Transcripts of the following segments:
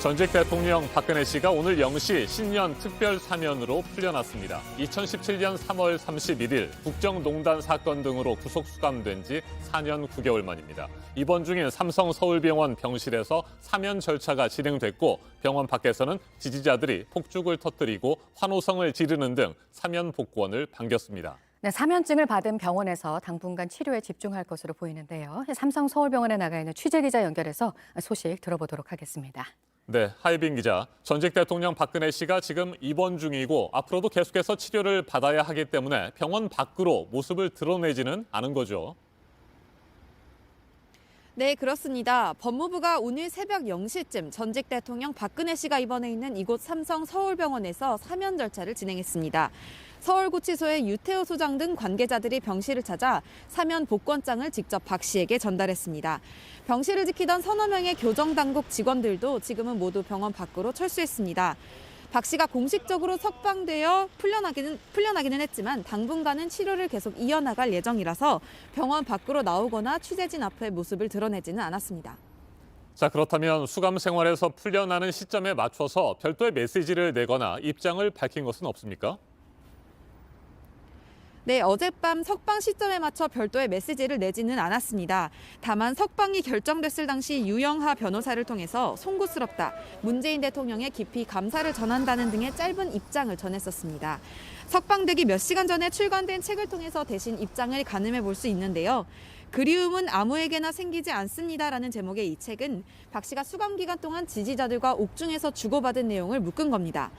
전직 대통령 박근혜 씨가 오늘 0시 신년 특별 사면으로 풀려났습니다. 2017년 3월 31일 국정농단 사건 등으로 구속 수감된 지 4년 9개월 만입니다. 입원 중인 삼성 서울병원 병실에서 사면 절차가 진행됐고 병원 밖에서는 지지자들이 폭죽을 터뜨리고 환호성을 지르는 등 사면 복권을 반겼습니다. 네, 사면증을 받은 병원에서 당분간 치료에 집중할 것으로 보이는데요. 삼성 서울병원에 나가 있는 취재기자 연결해서 소식 들어보도록 하겠습니다. 네, 하예빈 기자. 전직 대통령 박근혜 씨가 지금 입원 중이고 앞으로도 계속해서 치료를 받아야 하기 때문에 병원 밖으로 모습을 드러내지는 않은 거죠. 네, 그렇습니다. 법무부가 오늘 새벽 0시쯤 전직 대통령 박근혜 씨가 입원해 있는 이곳 삼성 서울병원에서 사면 절차를 진행했습니다. 서울구치소의 유태호 소장 등 관계자들이 병실을 찾아 사면 복권장을 직접 박 씨에게 전달했습니다. 병실을 지키던 서너 명의 교정당국 직원들도 지금은 모두 병원 밖으로 철수했습니다. 박 씨가 공식적으로 석방되어 풀려나기는 했지만 당분간은 치료를 계속 이어나갈 예정이라서 병원 밖으로 나오거나 취재진 앞에 모습을 드러내지는 않았습니다. 자, 그렇다면 수감 생활에서 풀려나는 시점에 맞춰서 별도의 메시지를 내거나 입장을 밝힌 것은 없습니까? 네, 어젯밤 석방 시점에 맞춰 별도의 메시지를 내지는 않았습니다. 다만 석방이 결정됐을 당시 유영하 변호사를 통해서 송구스럽다, 문재인 대통령에 깊이 감사를 전한다는 등의 짧은 입장을 전했었습니다. 석방되기 몇 시간 전에 출간된 책을 통해서 대신 입장을 가늠해 볼 수 있는데요. 그리움은 아무에게나 생기지 않습니다라는 제목의 이 책은 박 씨가 수감 기간 동안 지지자들과 옥중에서 주고받은 내용을 묶은 겁니다.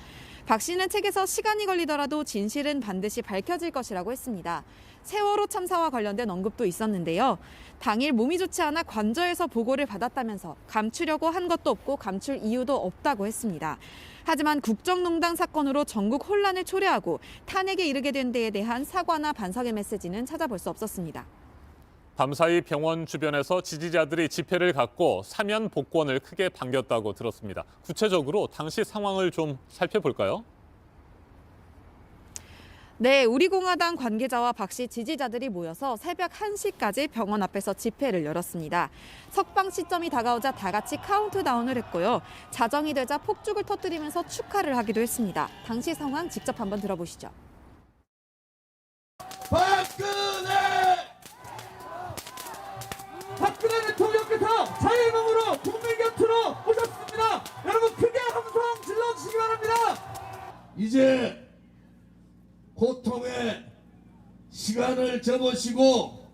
박 씨는 책에서 시간이 걸리더라도 진실은 반드시 밝혀질 것이라고 했습니다. 세월호 참사와 관련된 언급도 있었는데요. 당일 몸이 좋지 않아 관저에서 보고를 받았다면서 감추려고 한 것도 없고 감출 이유도 없다고 했습니다. 하지만 국정농단 사건으로 전국 혼란을 초래하고 탄핵에 이르게 된 데에 대한 사과나 반성의 메시지는 찾아볼 수 없었습니다. 밤사이 병원 주변에서 지지자들이 집회를 갖고 사면 복권을 크게 반겼다고 들었습니다. 구체적으로 당시 상황을 좀 살펴볼까요? 네, 우리공화당 관계자와 박 씨 지지자들이 모여서 새벽 1시까지 병원 앞에서 집회를 열었습니다. 석방 시점이 다가오자 다 같이 카운트다운을 했고요. 자정이 되자 폭죽을 터뜨리면서 축하를 하기도 했습니다. 당시 상황 직접 한번 들어보시죠. 박근혜 대통령께서 자유의몸으로 국민 곁으로 오셨습니다. 여러분 크게 함성 질러주시기 바랍니다. 이제 고통의 시간을 접으시고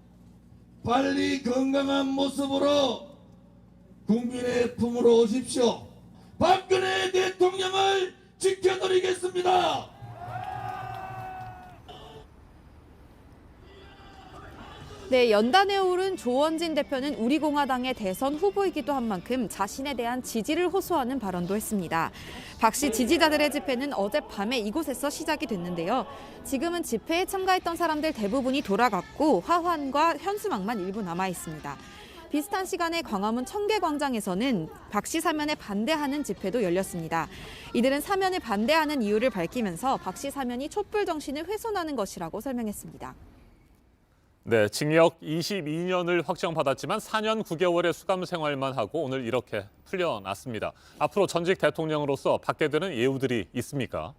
빨리 건강한 모습으로 국민의 품으로 오십시오. 박근혜 대통령을 지켜드리겠습니다. 네, 연단에 오른 조원진 대표는 우리공화당의 대선 후보이기도 한 만큼 자신에 대한 지지를 호소하는 발언도 했습니다. 박 씨 지지자들의 집회는 어젯밤에 이곳에서 시작이 됐는데요. 지금은 집회에 참가했던 사람들 대부분이 돌아갔고 화환과 현수막만 일부 남아 있습니다. 비슷한 시간에 광화문 청계광장에서는 박 씨 사면에 반대하는 집회도 열렸습니다. 이들은 사면에 반대하는 이유를 밝히면서 박 씨 사면이 촛불 정신을 훼손하는 것이라고 설명했습니다. 네, 징역 22년을 확정받았지만 4년 9개월의 수감 생활만 하고 오늘 이렇게 풀려났습니다. 앞으로 전직 대통령으로서 받게 되는 예우들이 있습니까?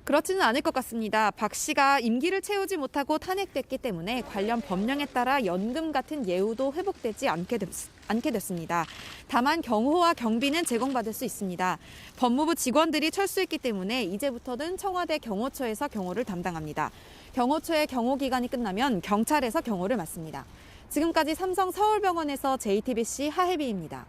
그렇지는 않을 것 같습니다. 박 씨가 임기를 채우지 못하고 탄핵됐기 때문에 관련 법령에 따라 연금 같은 예우도 회복되지 않게 됐습니다. 다만 경호와 경비는 제공받을 수 있습니다. 법무부 직원들이 철수했기 때문에 이제부터는 청와대 경호처에서 경호를 담당합니다. 경호처의 경호 기간이 끝나면 경찰에서 경호를 맡습니다. 지금까지 삼성 서울병원에서 JTBC 하혜비입니다.